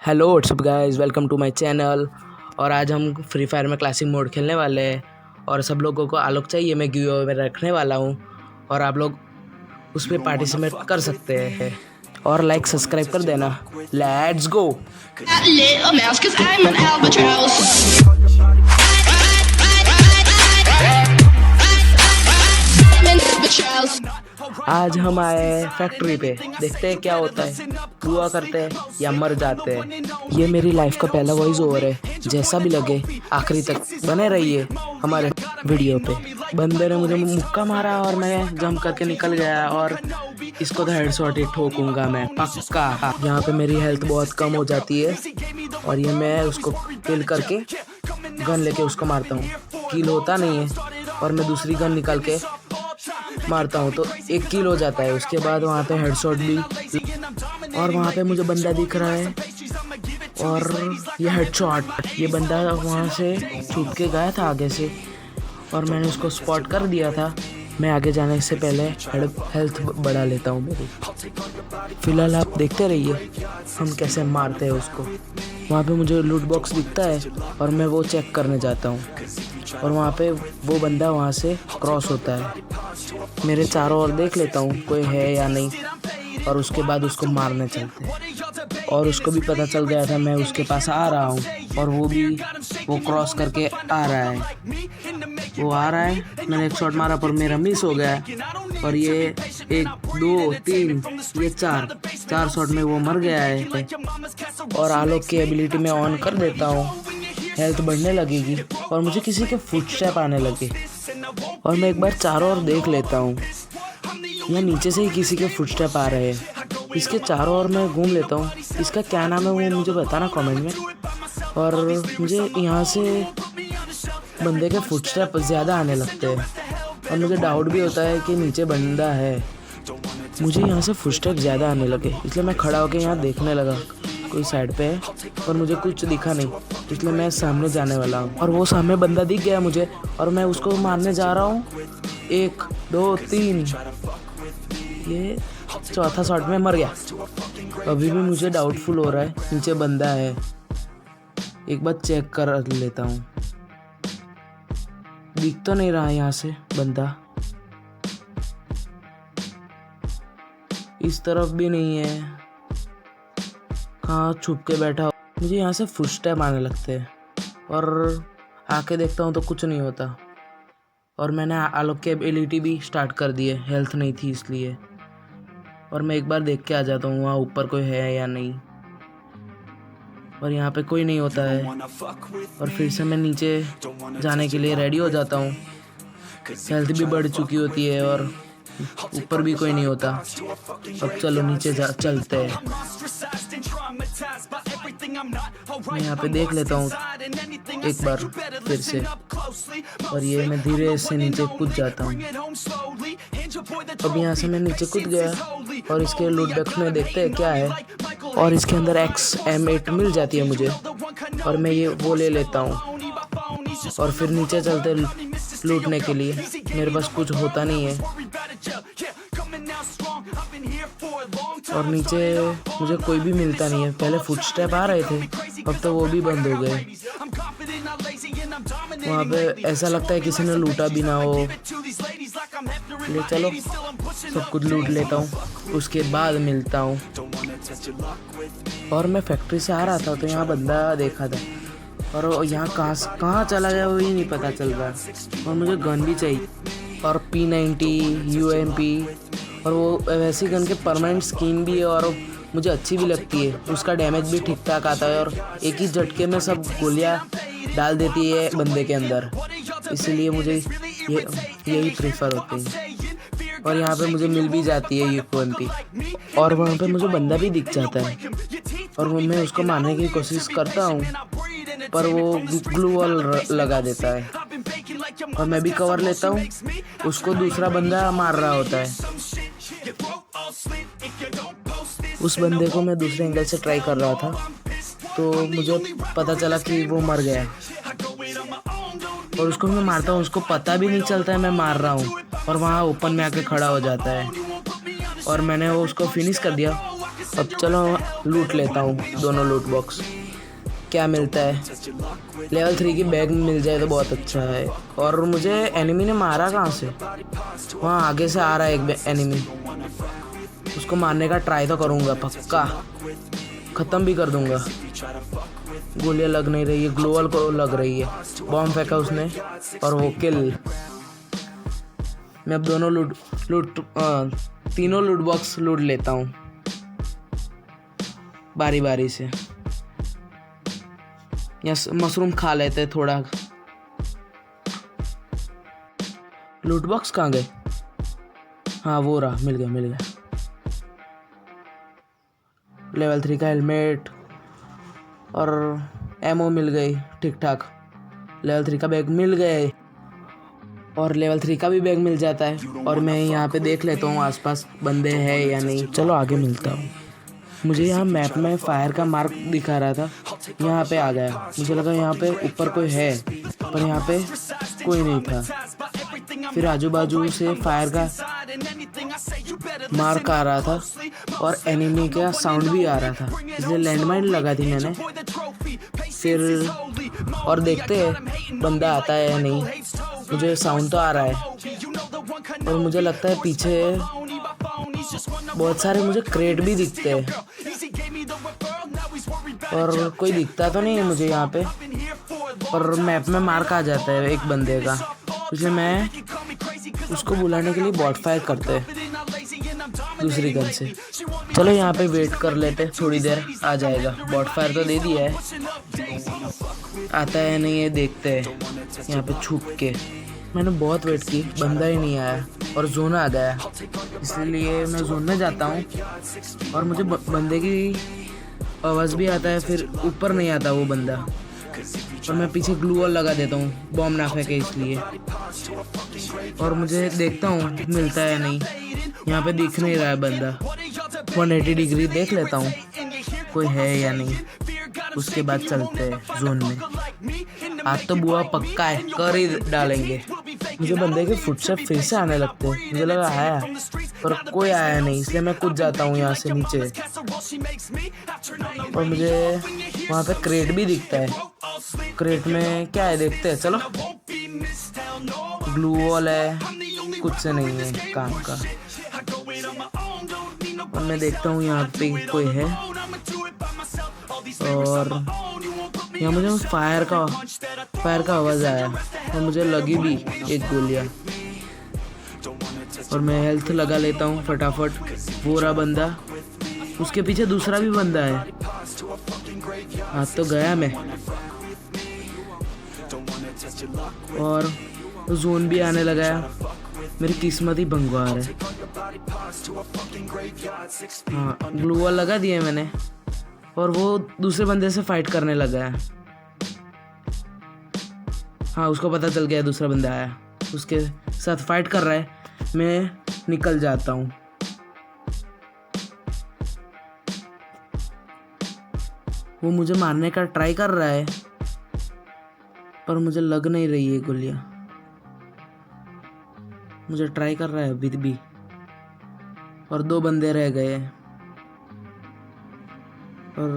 Hello what's up guys, welcome to my channel. और आज हम फ्री फायर में क्लासिक मोड खेलने वाले हैं और सब लोगों को आलोक चाहिए, मैं गिव अवे में रखने वाला हूँ और आप लोग उस पर पार्टिसिपेट कर सकते हैं और लाइक सब्सक्राइब कर देना। Let's go. Little mouse, cause I'm an albatross. I'm an albatross. आज हम आए हैं फैक्ट्री पे, देखते हैं क्या होता है, दुआ करते हैं या मर जाते हैं। ये मेरी लाइफ का पहला वॉइस ओवर है, जैसा भी लगे आखिरी तक बने रहिए हमारे वीडियो पे। बंदे ने मुझे मुक्का मारा और मैं जंप करके निकल गया और इसको तो हेडशॉट ही ठोकूंगा मैं पक्का। यहाँ पे मेरी हेल्थ बहुत कम हो जाती है और ये मैं उसको किल करके गन लेके उसको मारता हूँ। किल होता नहीं है और मैं दूसरी गन निकाल के मारता हूँ तो 1 किल हो जाता है। उसके बाद वहाँ पे हेडशॉट भी, और वहाँ पे मुझे बंदा दिख रहा है और ये हेडशॉट। ये बंदा वहाँ से छुप के गया था आगे से और मैंने उसको स्पॉट कर दिया था। मैं आगे जाने से पहले हेल्थ बढ़ा लेता हूँ मेरी। फिलहाल आप देखते रहिए हम कैसे मारते हैं उसको। वहाँ पे मुझे लूट बॉक्स दिखता है और मैं वो चेक करने जाता हूँ और वहाँ पे वो बंदा वहाँ से क्रॉस होता है। मेरे चारों ओर देख लेता हूँ कोई है या नहीं और उसके बाद उसको मारने चलते हैं। और उसको भी पता चल गया था मैं उसके पास आ रहा हूँ और वो क्रॉस करके आ रहा है। वो आ रहा है, मैंने एक शॉट मारा पर मेरा मिस हो गया और ये 1 2 3 ये 4 शॉट में वो मर गया है। और आलोक की एबिलिटी में ऑन कर देता हूँ, हेल्थ बढ़ने लगेगी और मुझे किसी के फुटस्टेप आने लगे और मैं एक बार चारों ओर देख लेता हूँ। यहाँ नीचे से ही किसी के फुटस्टेप आ रहे हैं, इसके चारों ओर मैं घूम लेता हूँ। इसका क्या नाम है वो मुझे बताना कमेंट में। और मुझे यहाँ से बंदे के फुटस्टेप ज़्यादा आने लगते हैं और मुझे डाउट भी होता है कि नीचे बंदा है। मुझे यहाँ से फुटस्टेप ज़्यादा आने लगे इसलिए मैं खड़ा होकर यहाँ देखने लगा कोई साइड पे है और मुझे कुछ दिखा नहीं, इसलिए मैं सामने जाने वाला हूँ। और वो सामने बंदा दिख गया मुझे और मैं उसको मारने जा रहा हूँ। 1 2 3 ये चौथा शॉट में मर गया। अभी भी मुझे डाउटफुल हो रहा है नीचे बंदा है, एक बार चेक कर लेता हूँ। दिख तो नहीं रहा यहाँ से बंदा, इस तरफ भी नहीं है, कहाँ छुप के बैठा हो। मुझे यहाँ से फुटस्टेप आने लगते हैं और आके देखता हूँ तो कुछ नहीं होता। और मैंने आलोक की एबिलिटी भी स्टार्ट कर दी है, हेल्थ नहीं थी इसलिए। और मैं एक बार देख के आ जाता हूँ वहाँ ऊपर कोई है या नहीं, और यहाँ पे कोई नहीं होता है। और फिर से मैं नीचे जाने के लिए रेडी हो जाता हूँ। हेल्थ भी बढ़ चुकी होती है और ऊपर भी कोई नहीं होता। अब चलो नीचे चलते हैं। मैं यहाँ पे देख लेता हूँ एक बार फिर से और ये मैं धीरे से नीचे कूद जाता हूँ। अब यहाँ से मैं नीचे कूद गया और इसके लूट बॉक्स में देखते हैं क्या है और इसके अंदर XM8 मिल जाती है मुझे और मैं ये वो ले लेता हूँ और फिर नीचे चलते लूटने के लिए। मेरे पास कुछ होता नहीं है और नीचे मुझे कोई भी मिलता नहीं है। पहले फुटस्टेप आ रहे थे, अब तो वो भी बंद हो गए। वहाँ पे ऐसा लगता है किसी ने लूटा भी ना हो। ले चलो सब कुछ लूट लेता हूँ, उसके बाद मिलता हूँ। और मैं फैक्ट्री से आ रहा था तो यहाँ बंदा देखा था और यहाँ कहाँ चला गया वही नहीं पता चल रहा। और मुझे गन भी चाहिए और P90 UMP और वो वैसी गन के परमानेंट स्किन भी है और मुझे अच्छी भी लगती है। उसका डैमेज भी ठीक ठाक आता है और एक ही झटके में सब गोलियां डाल देती है बंदे के अंदर, इसीलिए मुझे यही प्रेफर होती है। और यहाँ पे मुझे मिल भी जाती है UMP और वहाँ पे मुझे बंदा भी दिख जाता है और वो मैं उसको मारने की कोशिश करता हूँ पर वो ग्लू वॉल लगा देता है और मैं भी कवर लेता हूँ। उसको दूसरा बंदा मार रहा होता है। उस बंदे को मैं दूसरे एंगल से ट्राई कर रहा था तो मुझे पता चला कि वो मर गया और उसको मैं मारता हूँ, उसको पता भी नहीं चलता है मैं मार रहा हूँ और वहाँ ओपन में आके खड़ा हो जाता है और मैंने वो उसको फिनिश कर दिया अब चलो लूट लेता हूँ दोनों लूट बॉक्स। क्या मिलता है? लेवल 3 की बैग मिल जाए तो बहुत अच्छा है। और मुझे एनिमी ने मारा कहाँ से? वहाँ आगे से आ रहा है एक एनिमी, उसको मारने का ट्राई तो करूँगा, पक्का ख़त्म भी कर दूँगा। गोलियाँ लग नहीं रही है, ग्लोअल को लग रही है। बॉम्ब फेंका उसने और वो किल। मैं अब दोनों तीनों लूट बॉक्स लूट लेता हूँ बारी बारी से। या मशरूम खा लेते थोड़ा। लूट बॉक्स कहाँ गए? हाँ वो रहा, मिल गया। लेवल 3 का हेलमेट और एमओ मिल गई, ठीक ठाक। लेवल 3 का बैग मिल गए और लेवल 3 का भी बैग मिल जाता है। और मैं यहाँ पे देख लेता हूँ आसपास बंदे हैं या नहीं। चलो आगे मिलता हूँ। मुझे यहाँ मैप में फायर का मार्क दिखा रहा था, यहाँ पे आ गया। मुझे लगा यहाँ पे ऊपर कोई है, पर यहाँ पे कोई नहीं था। फिर आजू बाजू से फायर का मार्क आ रहा था और एनिमी का साउंड भी आ रहा था, इसलिए लैंडमाइन लगा थी मैंने। फिर और देखते हैं बंदा आता है या नहीं। मुझे साउंड तो आ रहा है और मुझे लगता है पीछे बहुत सारे मुझे क्रेट भी दिखते हैं और कोई दिखता तो नहीं है मुझे यहाँ पे, पर मैप में मार्क आ जाता है एक बंदे का, इसलिए मैं उसको बुलाने के लिए बॉट फायर करते हैं दूसरी गन से। चलो यहाँ पे वेट कर लेते, थोड़ी देर आ जाएगा। बॉट फायर तो दे दिया है, आता है नहीं है देखते हैं यहाँ पे छुप के। मैंने बहुत वेट की, बंदा ही नहीं आया और जोन आ गया, इसलिए मैं जोन में जाता हूँ और मुझे बंदे की आवाज़ भी आता है। फिर ऊपर नहीं आता वो बंदा और मैं पीछे ग्लू वॉल लगा देता हूँ, बॉम्ब ना फेंके इसलिए। और मुझे देखता हूँ मिलता है नहीं, यहाँ पे दिख नहीं रहा है बंदा। 180 डिग्री देख लेता हूँ कोई है या नहीं, उसके बाद चलते हैं जोन में। आज तो बुआ पक्का है, कर ही डालेंगे। मुझे बंदे के फुटस्टेप फिर से आने लगते हैं, मुझे लगा आया पर कोई आया नहीं, इसलिए मैं कूद जाता हूँ यहाँ से नीचे। और मुझे वहाँ पे क्रेट भी दिखता है। क्रेट में क्या है देखते हैं, चलो। ग्लू वॉल है, कुछ से नहीं है काम का। और मैं देखता हूँ यहाँ पे कोई है और यहाँ मुझे फायर का आवाज़ आया और मुझे लगी भी एक गोलियाँ। और मैं हेल्थ लगा लेता हूँ फटाफट। वो रहा बंदा, उसके पीछे दूसरा भी बंदा है। आज तो गया मैं। और जोन भी आने लगा है, मेरी किस्मत ही भंगवार है। हाँ ग्लू वॉल लगा दिए मैंने और वो दूसरे बंदे से फाइट करने लगा है। हाँ उसको पता चल गया दूसरा बंदा आया, उसके साथ फाइट कर रहा है। मैं निकल जाता हूँ। वो मुझे मारने का ट्राई कर रहा है पर मुझे लग नहीं रही है गोलियाँ। मुझे ट्राई कर रहा है अभी भी और 2 बंदे रह गए हैं। और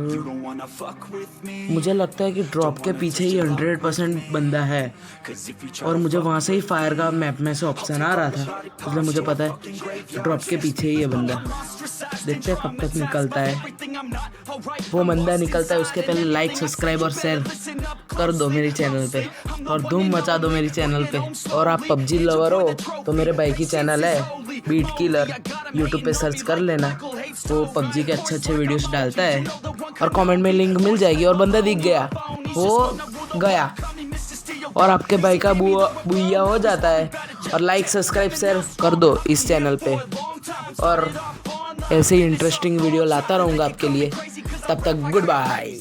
मुझे लगता है कि ड्रॉप के पीछे ही 100% बंदा है और मुझे वहाँ से ही फायर का मैप में से ऑप्शन आ रहा था, इसलिए मुझे पता है ड्रॉप के पीछे ही है बंदा। देखते हैं कब तक निकलता है। वो बंदा निकलता है उसके पहले लाइक सब्सक्राइब और शेयर कर दो मेरे चैनल पे और धूम मचा दो मेरे चैनल पे। और आप पबजी लवर हो तो मेरे भाई की चैनल है बीट किलर, यूट्यूब पे सर्च कर लेना। वो पबजी के अच्छे वीडियोस डालता है और कमेंट में लिंक मिल जाएगी। और बंदा दिख गया, वो गया और आपके भाई का बुआ हो जाता है। और लाइक सब्सक्राइब शेयर कर दो इस चैनल पे और ऐसे ही इंटरेस्टिंग वीडियो लाता रहूँगा आपके लिए। तब तक गुड बाय।